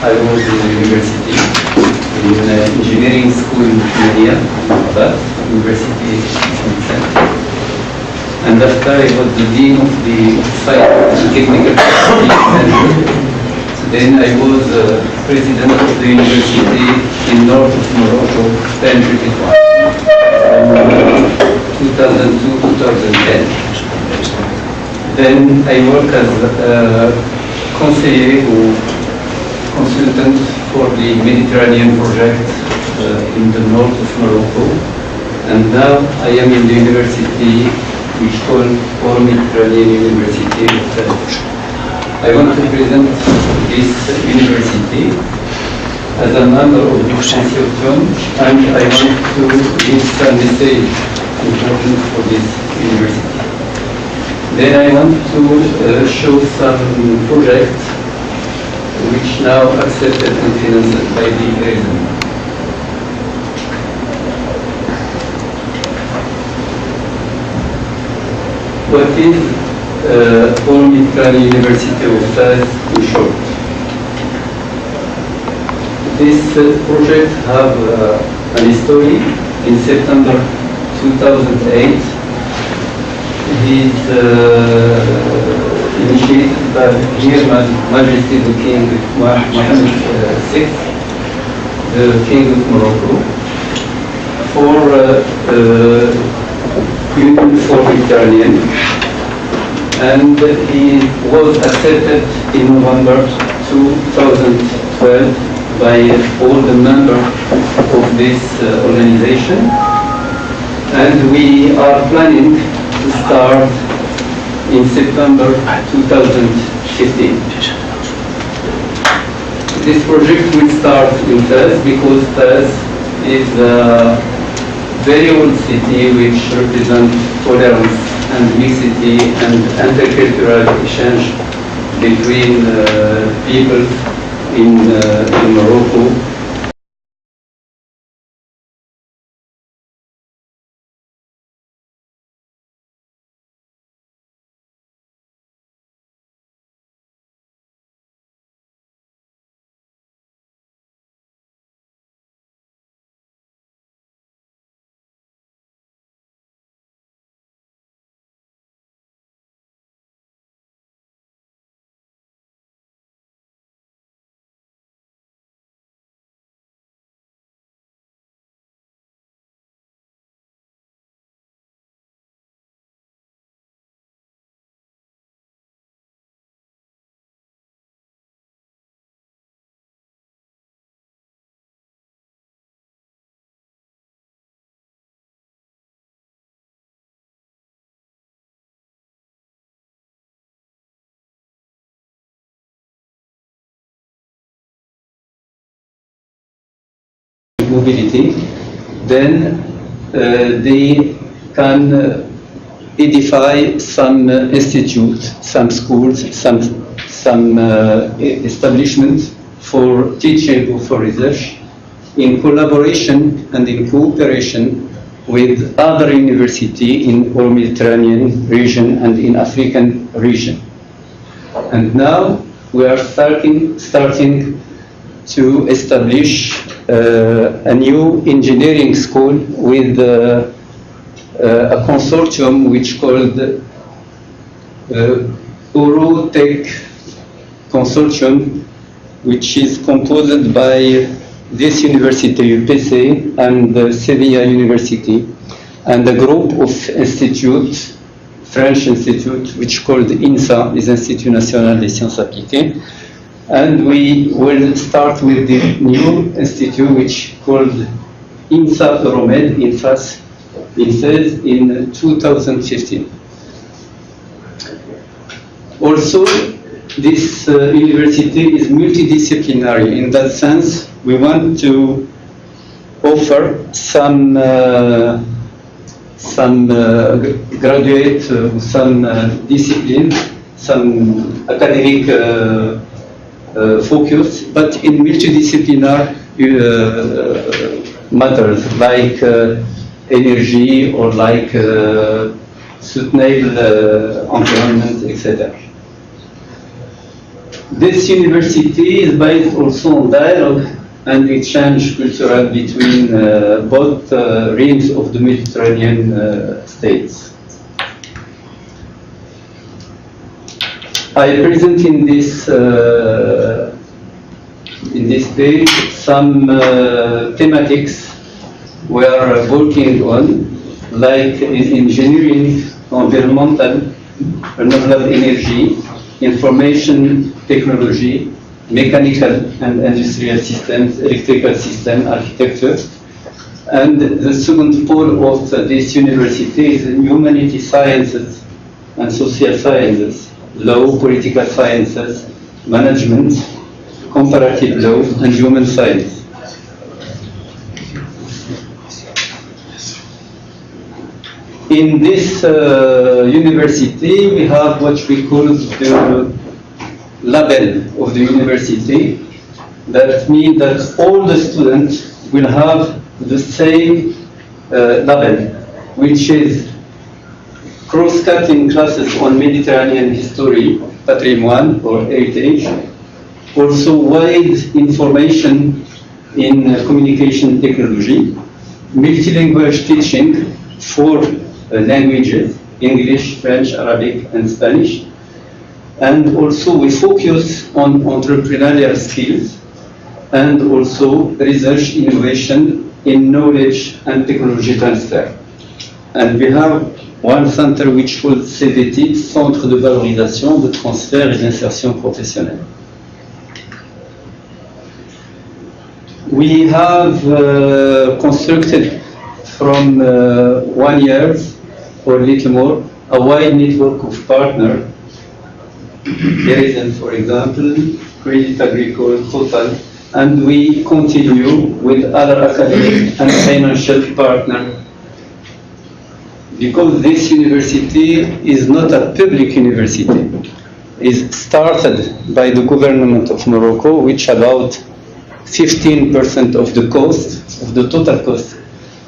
I was in the university, in engineering school in Kenya, Rabat, University of Center. And after I was the dean of the site technical faculty. Then I was president of the university in north of Morocco, Tenerife, from 2002-2010. Then I worked as conseiller or consultant for the Mediterranean project in the north of Morocco. And now I am in the university which called All Mediterranean University of French. I want to present this university as a member of the consortium, and I want to give some message important for this university. Then I want to show some projects which now accepted and financed by the ERASM. What is All Mediterranean University of Fez in short? This project have an history. In September 2008, it is initiated by Her Majesty the King Mohammed VI, the King of Morocco, for Union for Mediterranean, and he was accepted in November 2012 by all the members of this organization, and we are planning to start in September 2015. This project will start in Fez because Fez is very old city which represents tolerance and mixity and intercultural exchange between people in Morocco. Mobility, then they can edify some institutes, some schools, some establishments for teaching or for research in collaboration and in cooperation with other universities in all Mediterranean region and in African region. And now we are starting to establish a new engineering school with a consortium which called Eurotech Consortium, which is composed by this university, UPC, and Sevilla University, and a group of institutes, French institute, which called INSA, is Institut National des Sciences Appliquées. And we will start with the new institute, which called INSA Euromed in Fez, in 2015. Also, this university is multidisciplinary. In that sense, we want to offer some graduate, some discipline, some academic focus, but in multidisciplinary matters like energy or like sustainable environment, etc. This university is based also on dialogue and exchange cultural between both rims of the Mediterranean states. I present in this page some thematics we are working on, like engineering, environmental, renewable energy, information technology, mechanical and industrial systems, electrical system, architecture. And the second pole of this university is humanity sciences and social sciences, law, political sciences, management, comparative law, and human science. In this university, we have what we call the label of the university. That means that all the students will have the same label, which is cross-cutting classes on Mediterranean history, patrimoine or heritage, also wide information in communication technology, multilingual teaching for languages, English, French, Arabic, and Spanish. And also we focus on entrepreneurial skills and also research innovation in knowledge and technology transfer. And we have one center which called CVT, Centre de Valorisation, de Transfert et d'Insertion Professionnelle. We have constructed from 1 year or a little more a wide network of partners. Verizon, for example, Crédit Agricole, Total, and we continue with other academic and financial partners. Because this university is not a public university, it's started by the government of Morocco, which about 15% of the cost, of the total cost.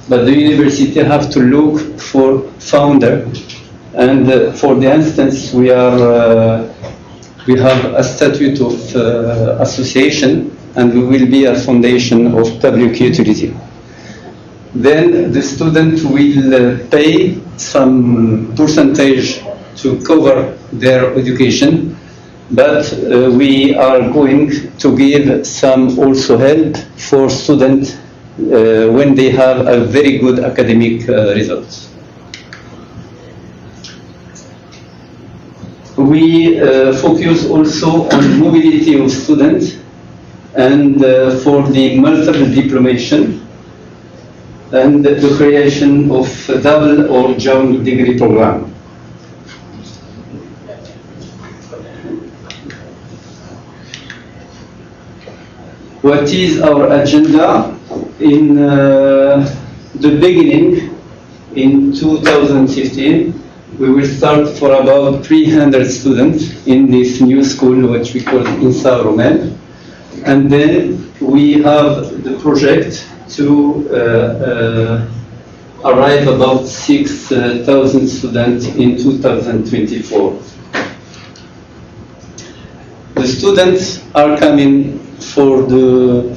But the university have to look for founder, and for the instance, we have a statute of association, and we will be a foundation of public utility. Then the student will pay some percentage to cover their education, but we are going to give some also help for students when they have a very good academic results. We focus also on mobility of students and for the multiple diplomation and the creation of a double or joint degree program. What is our agenda? In the beginning, in 2015, we will start for about 300 students in this new school, which we call INSA Romaine. And then we have the project to arrive about 6,000 students in 2024. The students are coming for the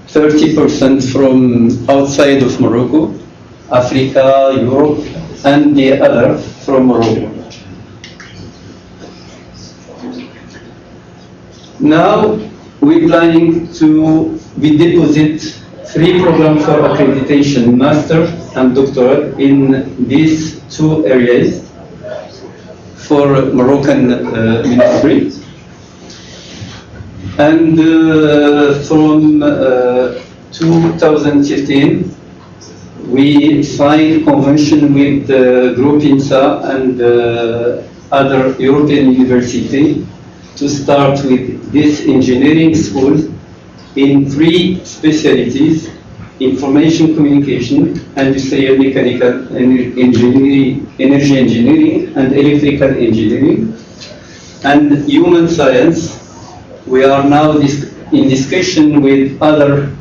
30% from outside of Morocco, Africa, Europe, and the other from Morocco. Now we're planning to deposit 3 programs for accreditation, master and doctorate, in these 2 areas for Moroccan ministry. And from 2015, we signed convention with Group INSA and other European university to start with this engineering school in 3 specialties: information communication, industrial mechanical engineering, energy engineering, and electrical engineering, and human science. We are now in discussion with other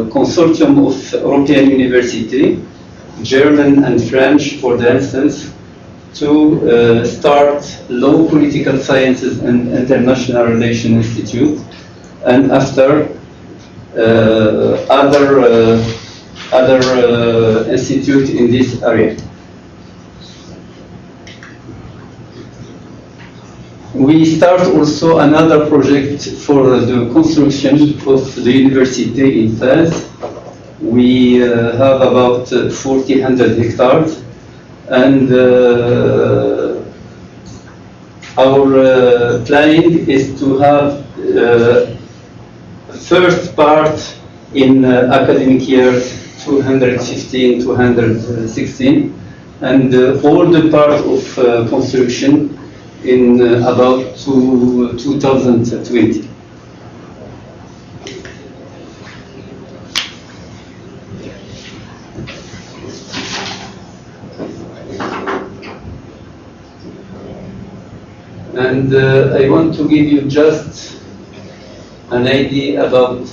consortium of European university, German and French, for the instance, to start Law, Political Sciences and International Relations Institute, and after other institute in this area. We start also another project for the construction of the university in Fez. We have about 1,400 hectares, and our planning is to have first part in academic year 215-216, and all the part of construction in about 2020. And I want to give you just an idea about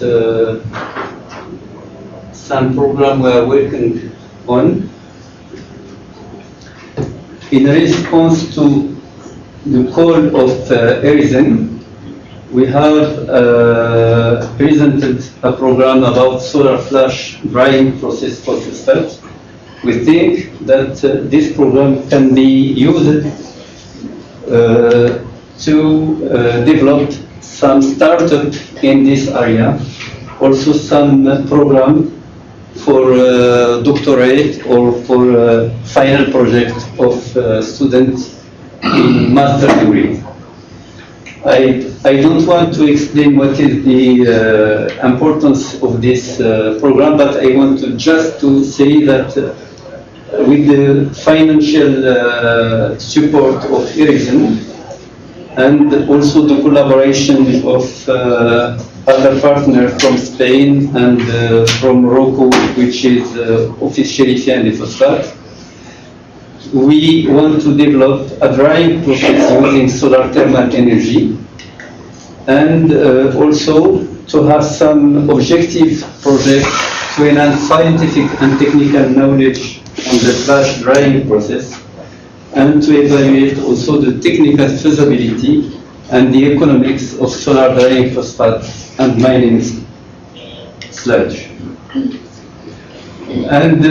some program we are working on. In response to the call of Ericsson, we have presented a program about solar flash drying process for phosphate. We think that this program can be used to develop some startup in this area, also some program for doctorate or for final project of students in master degree. I don't want to explain what is the importance of this program, but I want to just to say that with the financial support of Ericsson and also the collaboration of other partners from Spain and from Morocco, which is Office Chérifia and Phosphate, we want to develop a drying process using solar thermal energy, and also to have some objective projects to enhance scientific and technical knowledge on the flash drying process, and to evaluate also the technical feasibility and the economics of solar drying phosphate and mining sludge. And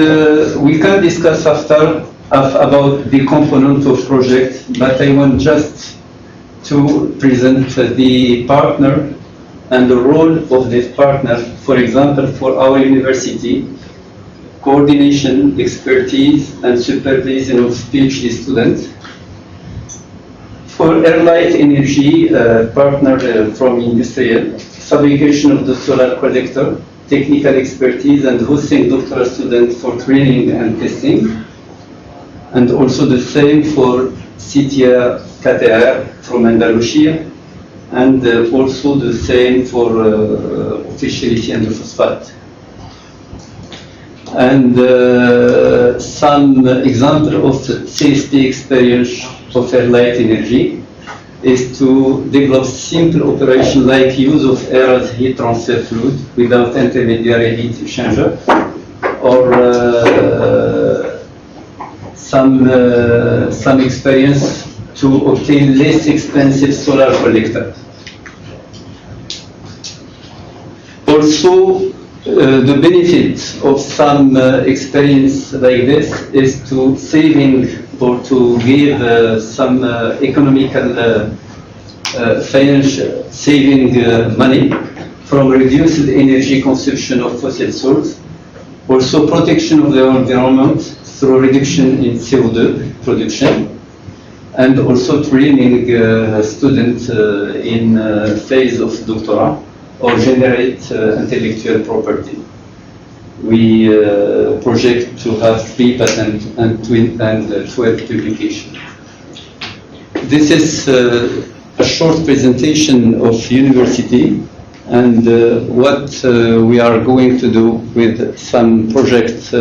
we can discuss after about the component of project, but I want just to present the partner and the role of this partner. For example, for our university, coordination, expertise, and supervision of PhD students. For Airlight Energy, partner from industrial, fabrication of the solar collector, technical expertise, and hosting doctoral students for training and testing. And also the same for CTA KTR from Andalusia, and also the same for Office Chérifia and Phosphate. And some example of CSP experience of Airlight Energy is to develop simple operation like use of air as heat transfer fluid without intermediary heat exchanger, or some experience to obtain less expensive solar collector. Also, the benefit of some experience like this is to saving or to give some economical financial saving money from reduced energy consumption of fossil fuels. Also, protection of the environment through reduction in CO2 production, and also training students in phase of doctorate or generate intellectual property. We project to have 3 patents and 12 publications. This is a short presentation of university and what we are going to do with some projects.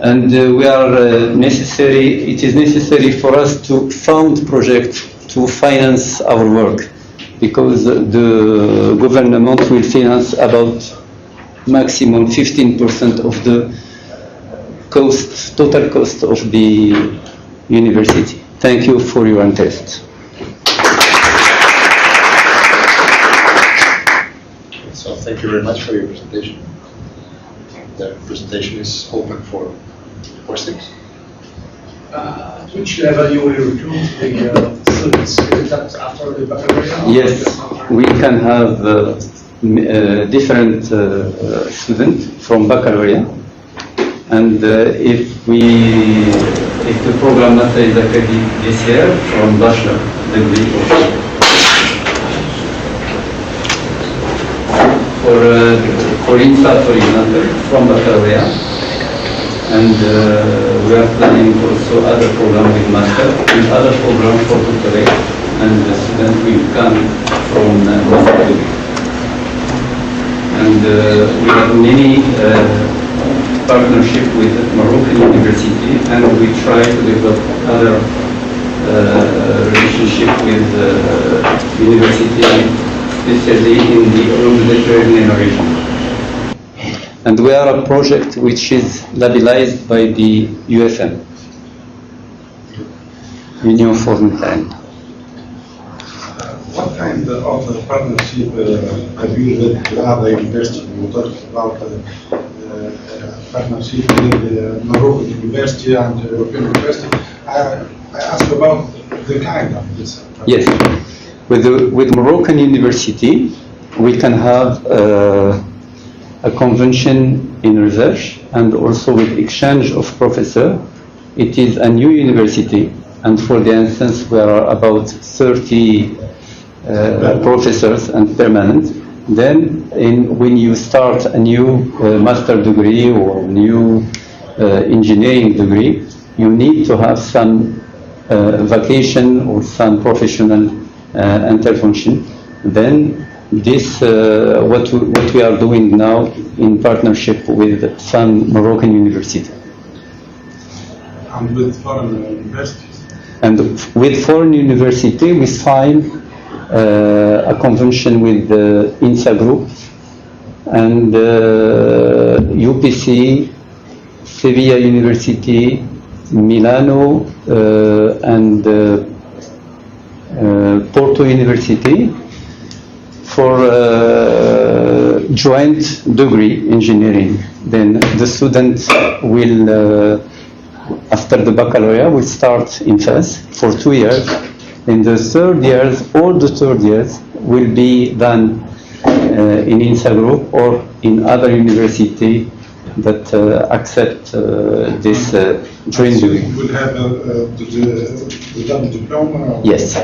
And we are it is necessary for us to fund projects to finance our work, because the government will finance about maximum 15% of the cost, total cost of the University. Thank you for your interest. So thank you very much for your presentation. The presentation is open for questions. At which level you will recruit the students? Is that after the baccalaureate? Yes, we can have different students from baccalaureate, and if the program master is accredited this year, from bachelor degree also. For INSA, for example, from baccalaureate, and we are planning also other programs with master and other programs for doctorate, and the students will come from master degree. And we have many partnership with Moroccan University, and we try to develop other relationship with university, especially in the Mediterranean region. And we are a project which is labelized by the UFM, Union Foreign Time. What kind of partnership have you with other universities? You talked about partnership with Moroccan University and European University. I asked about the kind of this. Yes, with Moroccan University, we can have a convention in research and also with exchange of professors. It is a new university, and for the instance, we are about 30 professors and permanent. Then, when you start a new master degree or new engineering degree, you need to have some vacation or some professional intervention. Then, this what we are doing now in partnership with some Moroccan university. And with foreign universities. And with foreign university, we signed a convention with the INSA Group and UPC, Sevilla University, Milano, and Porto University for joint degree engineering. Then the student will, after the baccalaureate, will start in FES for 2 years. In the third years, all the third years will be done in INSA Group or in other university that accept this joint degree. You will have the double diploma? Yes.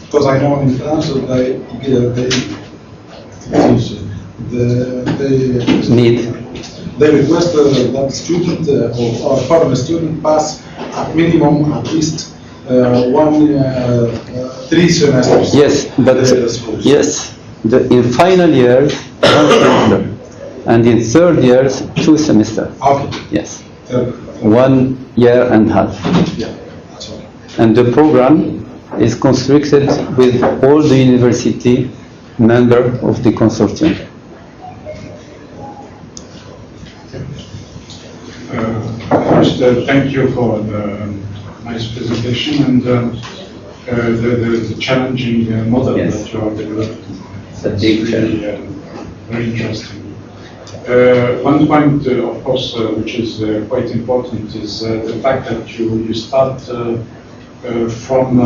Because I know in France they Need. They request that student or foreign student pass at minimum at least 3 semesters. Yes, but yes, in final years 1 semester, and in third years 2 semesters. Okay. Yes, 1 year and a half. Yeah, that's okay. And the program is constructed with all the university member of the consortium. First, thank you for the nice presentation and the challenging model Yes. that you are developing. It's a big challenge. Very interesting. One point, of course, which is quite important is the fact that you start from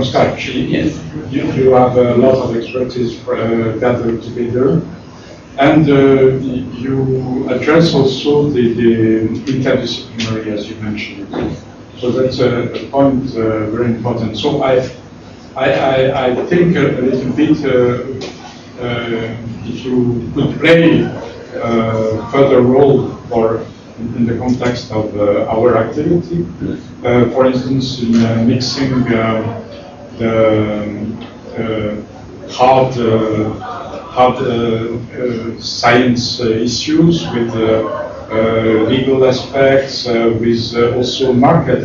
scratch. Yes. You have a lot of expertise gathered together, and you address also the interdisciplinary, as you mentioned. So that's a point very important. So I think a little bit if you could play further role or in the context of our activity, for instance, in mixing the hard science issues with legal aspects, with also market.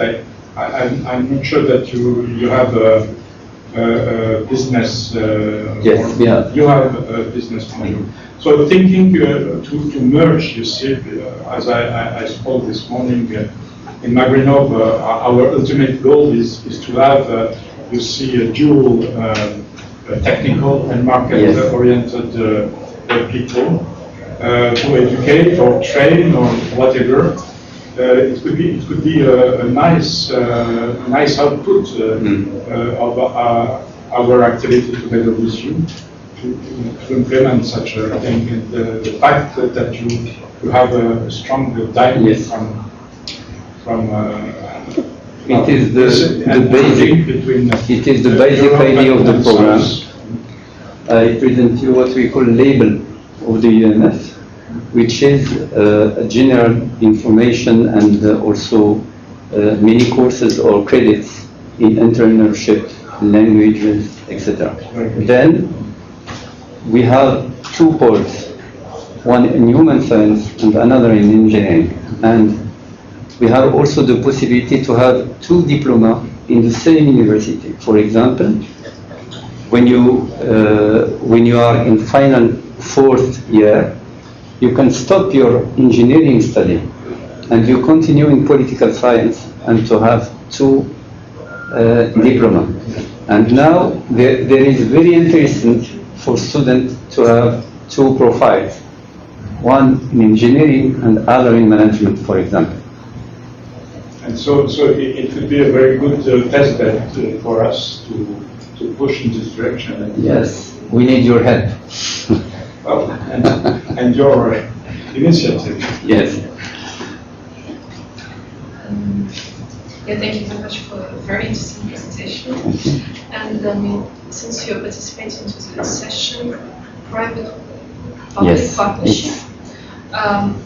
I'm not sure that you have a business. Yes, we have. You have a business model. So thinking to merge, you see, as I spoke this morning, in MaGreenUp, our ultimate goal is to have, you see, a dual technical and market-oriented people to educate or train or whatever. It could be a nice output of our activity together with you to implement such a thing. And the fact that you have a strong dynamic from it is the basic between it is the basic idea of the program. I present you what we call label of the UMF, which is a general information and also many courses or credits in entrepreneurship, languages, etc. Then we have 2 poles, one in human science and another in engineering. And we have also the possibility to have 2 diplomas in the same university. For example, when you are in final 4th year, you can stop your engineering study and you continue in political science and to have 2 diplomas. And now there is very interesting for students to have 2 profiles, one in engineering and other in management, for example. And so it could be a very good test bed for us to push in this direction. Yes, we need your help. Well, and your initiative. Yes. Yeah, thank you very much for a very interesting presentation. And since you're participating in this session, private-public partnership,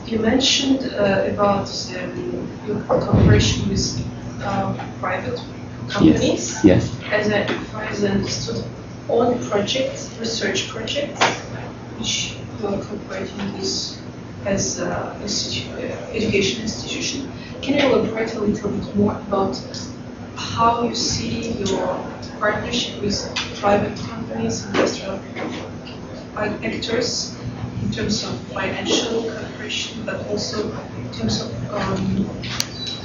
you mentioned about your cooperation with private companies. Yes. As I understood, on projects, research projects, which you are cooperating with as an education institution. Can you elaborate a little bit more about how you see your partnership with private companies, industrial actors, in terms of financial cooperation, but also in terms of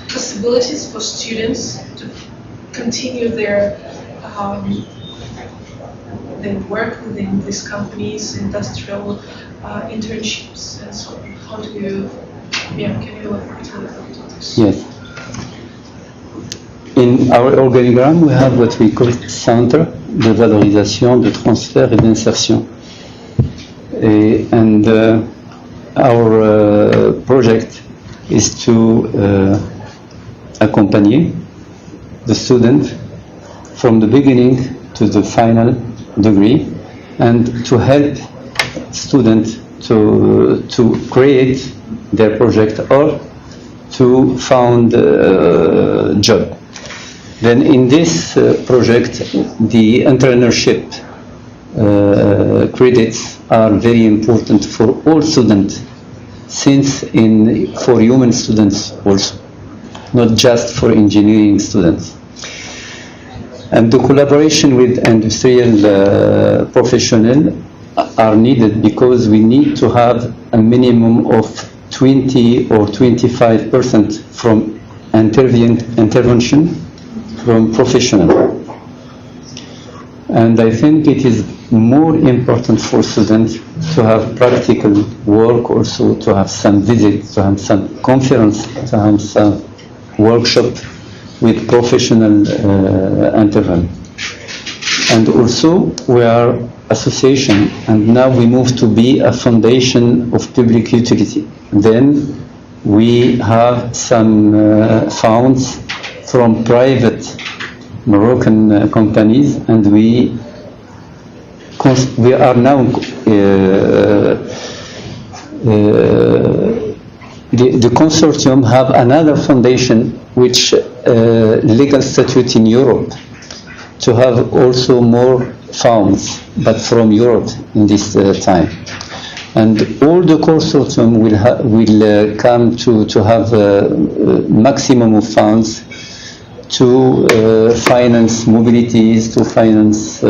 possibilities for students to continue their work within these companies, industrial internships, and so on? How do you, can you elaborate a little bit on this? Yes. In our organigram, we have what we call Centre de Valorisation, de Transfert et d'Insertion. And our project is to accompany the student from the beginning to the final degree and to help students to create their project or to found a job. Then in this project, the entrepreneurship credits are very important for all students, since for human students also, not just for engineering students. And the collaboration with industrial professionals are needed because we need to have a minimum of 20 or 25% from intervention from professional. And I think it is more important for students to have practical work, also to have some visits, to have some conference, to have some workshop with professional intervention. And also we are association, and now we move to be a foundation of public utility. Then we have some funds from private Moroccan companies, and we are now the consortium have another foundation which legal statute in Europe to have also more funds, but from Europe in this time. And all the consortium will come to have a maximum of funds to finance mobilities, to finance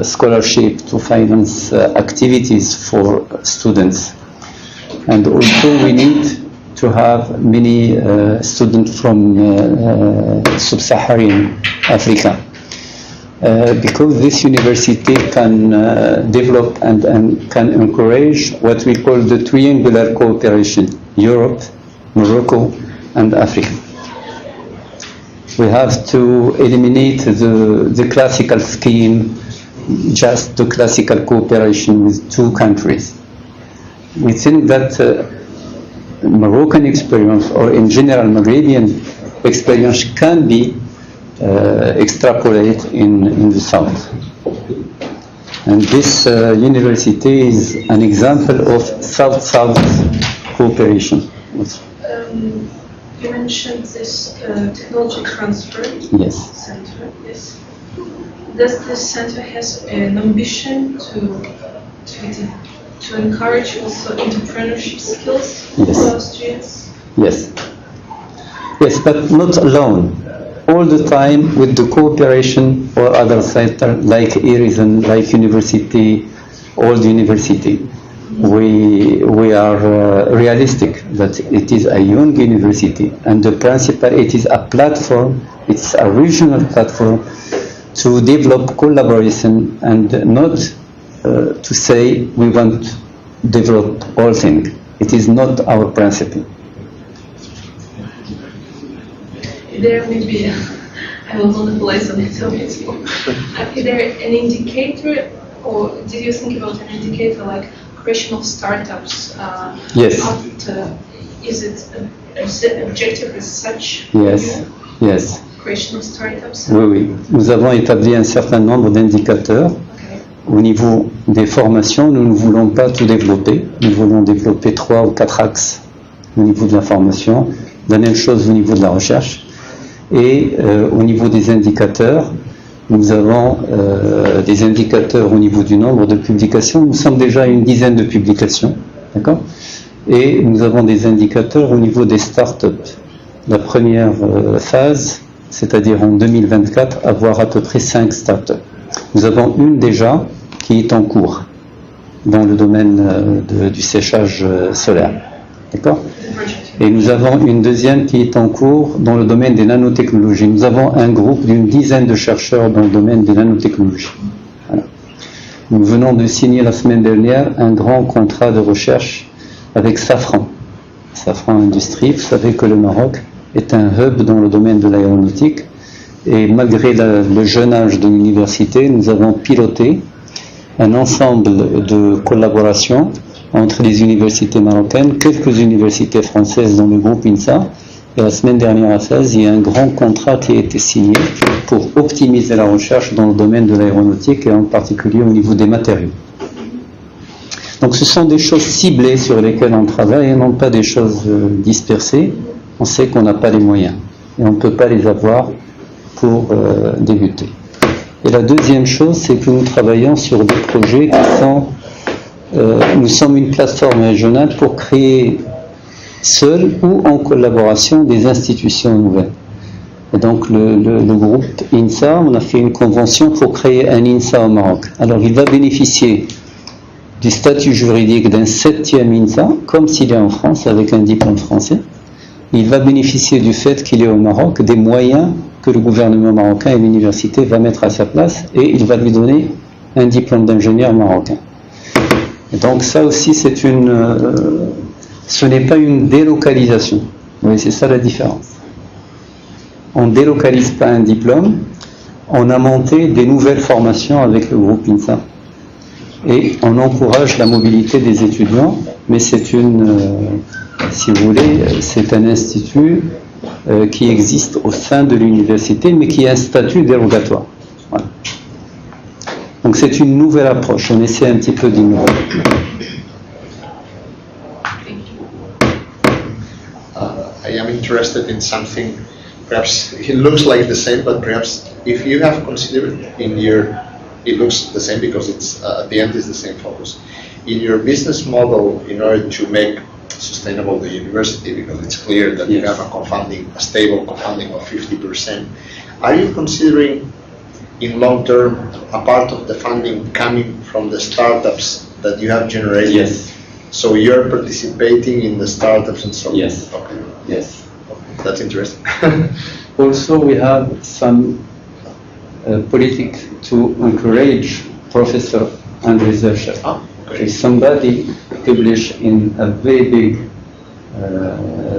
scholarship, to finance activities for students. And also we need to have many students from sub-Saharan Africa. Because this university can develop and can encourage what we call the triangular cooperation, Europe, Morocco, and Africa. We have to eliminate the classical scheme, just the classical cooperation with two countries. We think that Moroccan experience, or in general Maghrebian experience, can be extrapolated in the south. And this university is an example of South-South cooperation. You mentioned this technology transfer Yes. center. Yes. Does this center has an ambition to encourage also entrepreneurship skills Yes. for students? Yes. Yes, but not alone. All the time with the cooperation or other sectors like Horizon, like university, old university. We are realistic that it is a young university, and the principle, it is a platform, it's a regional platform to develop collaboration, and not to say we want to develop all things. It is not our principle. There may be, I will monopolize on it a bit. Is there an indicator, or did you think about an indicator like creation of startups? Yes. Is it an objective as such? Yes. Yes. Creation of startups? Oui, oui. Nous avons établi un certain nombre d'indicateurs. Okay. Au niveau des formations, nous ne voulons pas tout développer. Nous voulons développer 3 ou 4 axes au niveau de la formation. La même chose au niveau de la recherche. Et au niveau des indicateurs, nous avons des indicateurs au niveau du nombre de publications. Nous sommes déjà à une dizaine de publications. D'accord ? Et nous avons des indicateurs au niveau des startups. La première phase, c'est-à-dire en 2024, avoir à peu près 5 startups. Nous avons une déjà qui est en cours dans le domaine du séchage solaire. D'accord ? Et nous avons une deuxième qui est en cours dans le domaine des nanotechnologies. Nous avons un groupe d'une dizaine de chercheurs dans le domaine des nanotechnologies. Voilà. Nous venons de signer la semaine dernière un grand contrat de recherche avec Safran. Safran Industrie, vous savez que le Maroc est un hub dans le domaine de l'aéronautique. Et malgré le jeune âge de l'université, nous avons piloté un ensemble de collaborations entre les universités marocaines, quelques universités françaises dans le groupe INSA. Et la semaine dernière à Fès, il y a un grand contrat qui a été signé pour optimiser la recherche dans le domaine de l'aéronautique et en particulier au niveau des matériaux. Donc ce sont des choses ciblées sur lesquelles on travaille et non pas des choses dispersées. On sait qu'on n'a pas les moyens et on ne peut pas les avoir pour débuter. Et la deuxième chose, c'est que nous travaillons sur des projets qui sont... nous sommes une plateforme régionale pour créer seul ou en collaboration des institutions nouvelles. Et donc le groupe INSA, on a fait une convention pour créer un INSA au Maroc. Alors il va bénéficier du statut juridique d'un 7e INSA, comme s'il est en France avec un diplôme français. Il va bénéficier du fait qu'il est au Maroc des moyens que le gouvernement marocain et l'université va mettre à sa place, et il va lui donner un diplôme d'ingénieur marocain. Et donc ça aussi ce n'est pas une délocalisation. Oui, c'est ça la différence. On ne délocalise pas un diplôme, on a monté des nouvelles formations avec le groupe INSA. Et on encourage la mobilité des étudiants, mais c'est si vous voulez, c'est un institut qui existe au sein de l'université, mais qui a un statut dérogatoire. Voilà. Donc c'est une nouvelle approche, on essaie un petit peu d'innover. I am interested in something, perhaps it looks like the same, but perhaps if you have considered it looks the same because it's at the end is the same focus. In your business model, in order to make sustainable the university, because it's clear that you have a stable co-funding of 50%, are you considering in long term a part of the funding coming from the startups that you have generated? Yes. So you're participating in the startups and so on? Yes. Okay. Yes. That's interesting. Also, we have some politics to encourage professors and researchers. Okay. If somebody publish in a very big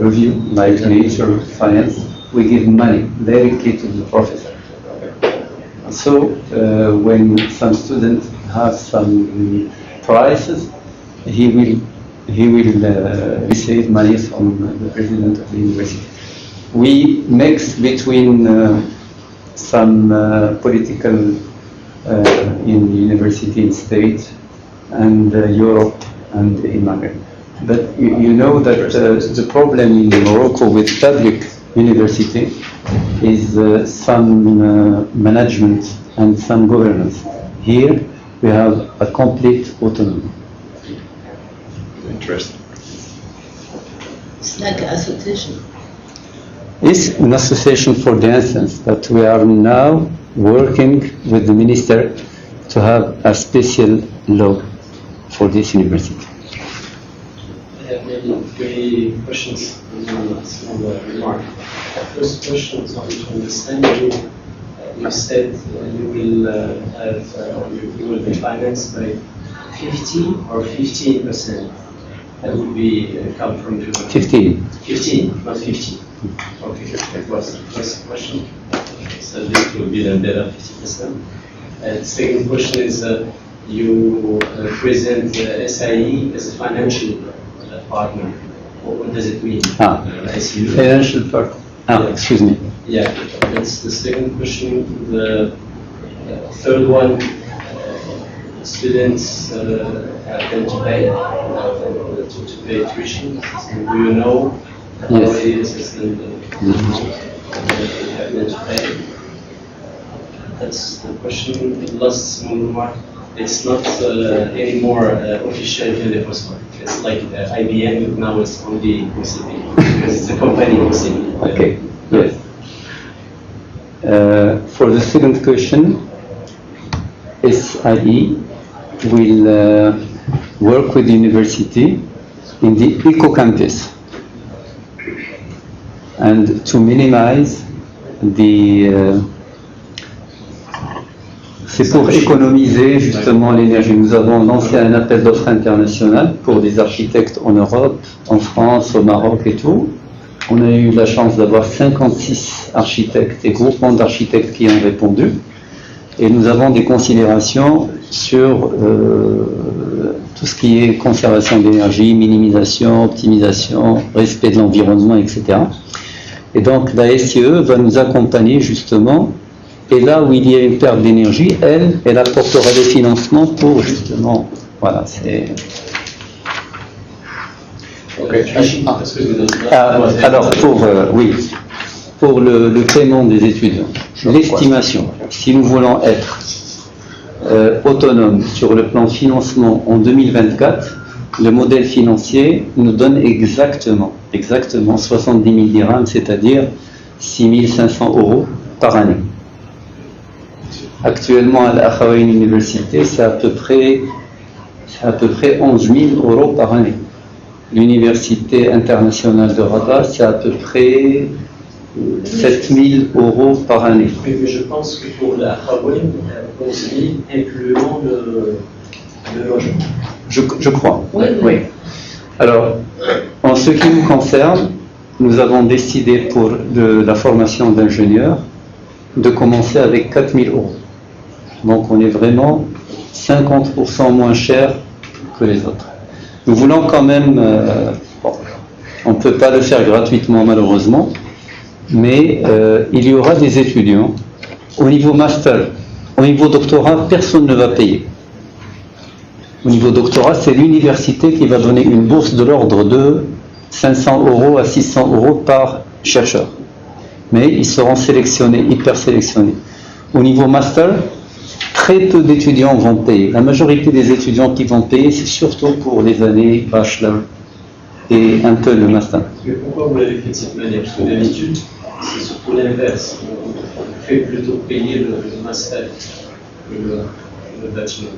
review like Nature Science, we give money directly to the professor. So when some students have some prizes, he will receive money from the president of the university. We mix between some political in university in state and Europe and in Maghreb. But you know that the problem in Morocco with public university is some management and some governance. Here we have a complete autonomy. Interesting. It's like an association. It's an association for the instance that we are now working with the minister to have a special law for this university. I have maybe 3 questions and one small remark. First question is to understand you said you will be financed by 50 or 15%. That would be come from 15. 15, not 50. Okay, that was the first question. So this will be the better 50%. And second question is you present SIE as a financial partner. What does it mean? ICU? Financial partner. Excuse me. Yeah, that's the second question. The third one, students tend to pay tuition. Do you know how Yes. it is and have them to pay? That's the question. Last small remark. It's not anymore official Crédit Fospor. It's like IBM, now it's only OCP. Because it's a company OCP. Okay. Yes. For the second question, SIE will work with the university in the eco-campus and to minimize the c'est pour économiser justement l'énergie. Nous avons lancé un appel d'offres international pour des architectes en Europe, en France, au Maroc et tout. On a eu la chance d'avoir 56 architectes et groupements d'architectes qui ont répondu. Et nous avons des considérations sur tout ce qui est conservation d'énergie, minimisation, optimisation, respect de l'environnement, etc. Et donc la SIE va nous accompagner justement. Et là où il y a une perte d'énergie, elle apportera des financements pour justement, voilà, c'est... Alors pour le paiement des étudiants, l'estimation, si nous voulons être autonomes sur le plan financement en 2024, le modèle financier nous donne exactement 70 000 dirhams, c'est-à-dire 6 500 € par année. Actuellement, à l'Akhawaïn Université, c'est à peu près 11 000 € par année. L'Université internationale de Rabat, c'est à peu près 7 000 € par année. Oui, mais je pense que pour l'Akhawaïn, 11 000 incluant le logement. Je crois. Oui. Alors, en ce qui nous concerne, nous avons décidé pour la formation d'ingénieurs de commencer avec 4 000 €. Donc on est vraiment 50% moins cher que les autres. Nous voulons quand même, on ne peut pas le faire gratuitement malheureusement, mais il y aura des étudiants au niveau master, au niveau doctorat, personne ne va payer. Au niveau doctorat, c'est l'université qui va donner une bourse de l'ordre de 500 € à 600 € par chercheur. Mais ils seront sélectionnés, hyper sélectionnés. Au niveau master, très peu d'étudiants vont payer. La majorité des étudiants qui vont payer, c'est surtout pour les années bachelor et un peu le master. Mais pourquoi vous l'avez fait de cette manière? Parce que d'habitude, c'est surtout l'inverse. On fait plutôt payer le master que le bachelor.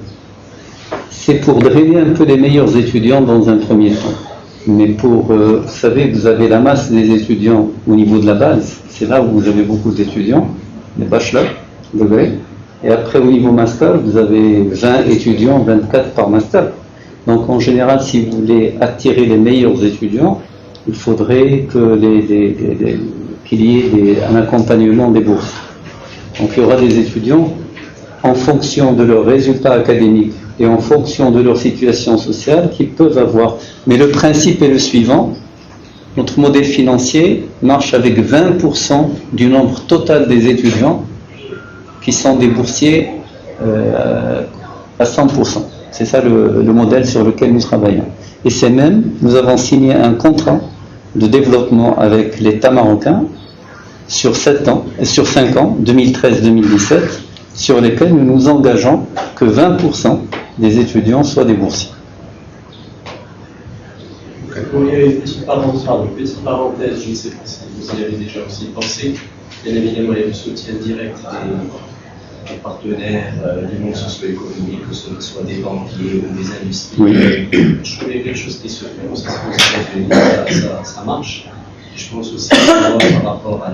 C'est pour drainer un peu les meilleurs étudiants dans un premier temps. Mais pour, vous savez, vous avez la masse des étudiants au niveau de la base, c'est là où vous avez beaucoup d'étudiants, les bachelors, degrés. Et après, au niveau master, vous avez 20 étudiants, 24 par master. Donc, en général, si vous voulez attirer les meilleurs étudiants, il faudrait qu'il y ait un accompagnement des bourses. Donc, il y aura des étudiants en fonction de leurs résultats académiques et en fonction de leur situation sociale qui peuvent avoir. Mais le principe est le suivant. Notre modèle financier marche avec 20% du nombre total des étudiants qui sont des boursiers à 100%. C'est ça le modèle sur lequel nous travaillons. Et c'est même, nous avons signé un contrat de développement avec l'État marocain sur 5 ans, 2013-2017, sur lesquels nous nous engageons que 20% des étudiants soient des boursiers. Il y a une petite parenthèse, je ne sais pas si vous y avez déjà aussi pensé. Bien évidemment, il y a le soutien direct des partenaires du monde socio-économique, que ce soit des banquiers ou des industries. Oui. Je connais quelque chose qui se fait, ça marche. Je pense aussi par rapport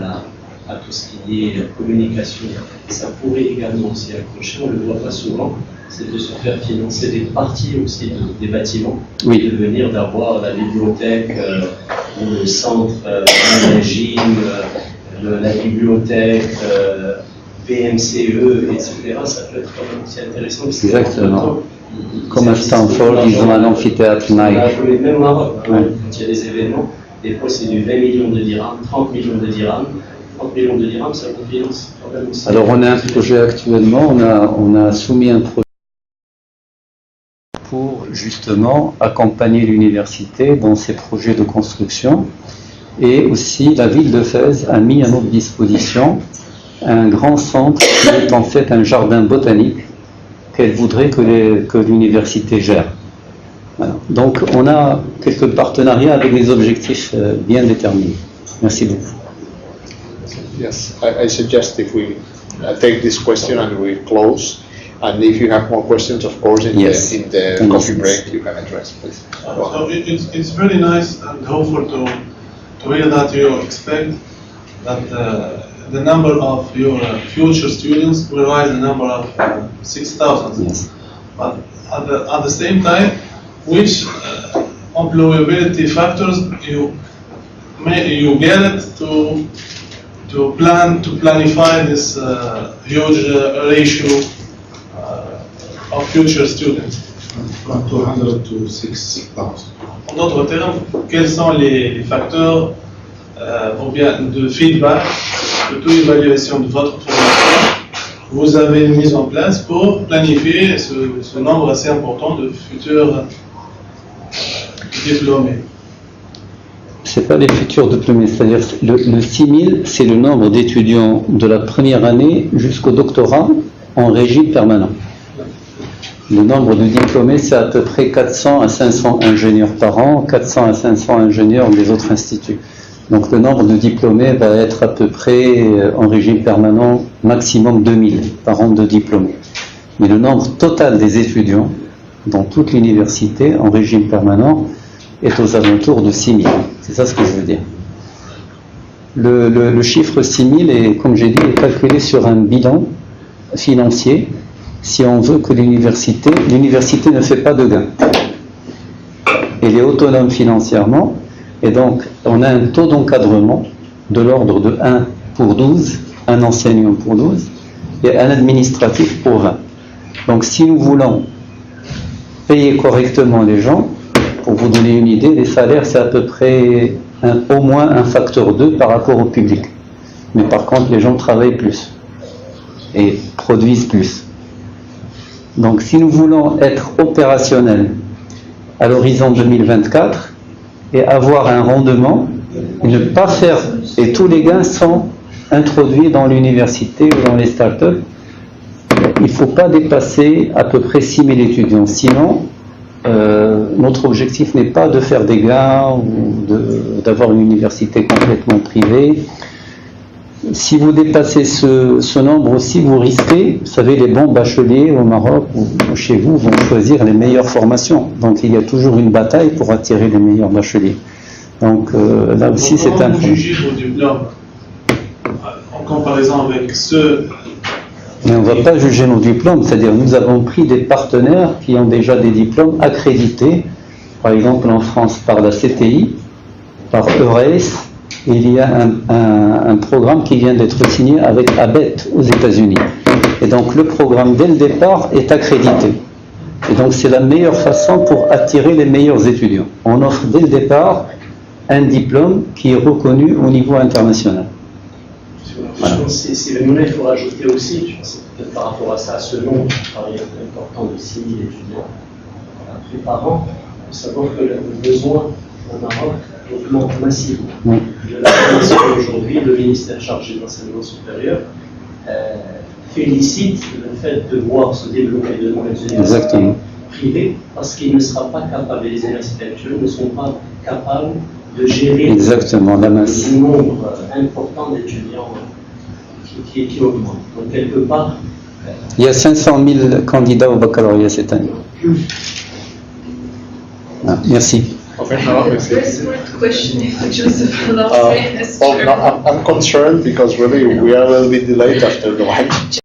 à tout ce qui est communication, ça pourrait également s'y accrocher, on ne le voit pas souvent, c'est de se faire financer des parties aussi des bâtiments, oui. De venir d'avoir la bibliothèque, le centre de régime, la bibliothèque, PMCE, etc. Ça peut être quand même aussi intéressant. Exactement. Comme à Stanford, ils ont un amphithéâtre Nike. Même au Maroc, quand il y a des événements, des fois c'est du 20 millions de dirhams, 30 millions de dirhams. 30 millions de dirhams, ça vous finance quand même aussi. Alors on a un projet actuellement, on a soumis un projet pour justement accompagner l'université dans ses projets de construction. Et aussi la ville de Fès a mis à notre disposition un grand centre qui est en fait un jardin botanique qu'elle voudrait que l'université gère. Voilà. Donc on a quelques partenariats avec des objectifs bien déterminés. Merci beaucoup. Yes, I suggest if we take this question and we close, and if you have more questions, of course, in the coffee break, you can address, please. So it's very nice and hopeful to hear that you expect that the number of your future students will rise the number of 6,000. Yes. But at the same time, which employability factors you get it to planify this huge ratio of future students? From 200 to 6,000. En d'autres termes, quels sont les facteurs ou bien de feedback, de toute évaluation de votre formation que vous avez mis en place pour planifier ce nombre assez important de futurs diplômés? C'est pas les futurs diplômés, c'est-à-dire le 6000, c'est le nombre d'étudiants de la première année jusqu'au doctorat en régime permanent. Le nombre de diplômés, c'est à peu près 400 à 500 ingénieurs par an, 400 à 500 ingénieurs des autres instituts. Donc le nombre de diplômés va être à peu près en régime permanent, maximum 2000 par an de diplômés. Mais le nombre total des étudiants dans toute l'université en régime permanent est aux alentours de 6000. C'est ça ce que je veux dire. Le chiffre 6000 est, comme j'ai dit, est calculé sur un bilan financier si on veut que l'université ne fait pas de gains. Elle est autonome financièrement et donc on a un taux d'encadrement de l'ordre de 1 pour 12, un enseignant pour 12 et un administratif pour 20. Donc si nous voulons payer correctement les gens, pour vous donner une idée, les salaires c'est à peu près au moins un facteur 2 par rapport au public. Mais par contre les gens travaillent plus et produisent plus. Donc si nous voulons être opérationnels à l'horizon 2024 et avoir un rendement, et ne pas faire, et tous les gains sont introduits dans l'université ou dans les startups, il ne faut pas dépasser à peu près 6000 étudiants. Sinon, notre objectif n'est pas de faire des gains ou d'avoir une université complètement privée. si vous dépassez ce nombre aussi, vous risquez, vous savez, les bons bacheliers au Maroc ou chez vous vont choisir les meilleures formations. Donc il y a toujours une bataille pour attirer les meilleurs bacheliers. Donc là aussi c'est un Comment vous point. jugez vos diplômes en comparaison avec ceux... Mais on ne va pas juger nos diplômes, c'est-à-dire nous avons pris des partenaires qui ont déjà des diplômes accrédités, par exemple en France par la CTI, par EURES, et il y a un programme qui vient d'être signé avec ABET aux États-Unis. Et donc le programme dès le départ est accrédité. Et donc c'est la meilleure façon pour attirer les meilleurs étudiants. On offre dès le départ un diplôme qui est reconnu au niveau international. Je pense que c'est le il faut rajouter aussi, je pense peut-être par rapport à ça, ce nombre important de 6 000 étudiants après par an. Il faut savoir que le besoin au Maroc augmente massivement. Oui. Aujourd'hui, le ministère chargé de l'enseignement supérieur félicite le fait de voir se développer de nouvelles universités privées parce qu'il ne sera pas capable, les universités actuelles ne sont pas capables de gérer le nombre important d'étudiants qui augmente. Donc, quelque part... Il y a 500 000 candidats au baccalauréat cette année. Ah, merci. First question, Joseph Lafay, as chairman. I'm concerned because really we are a little bit delayed after the lunch.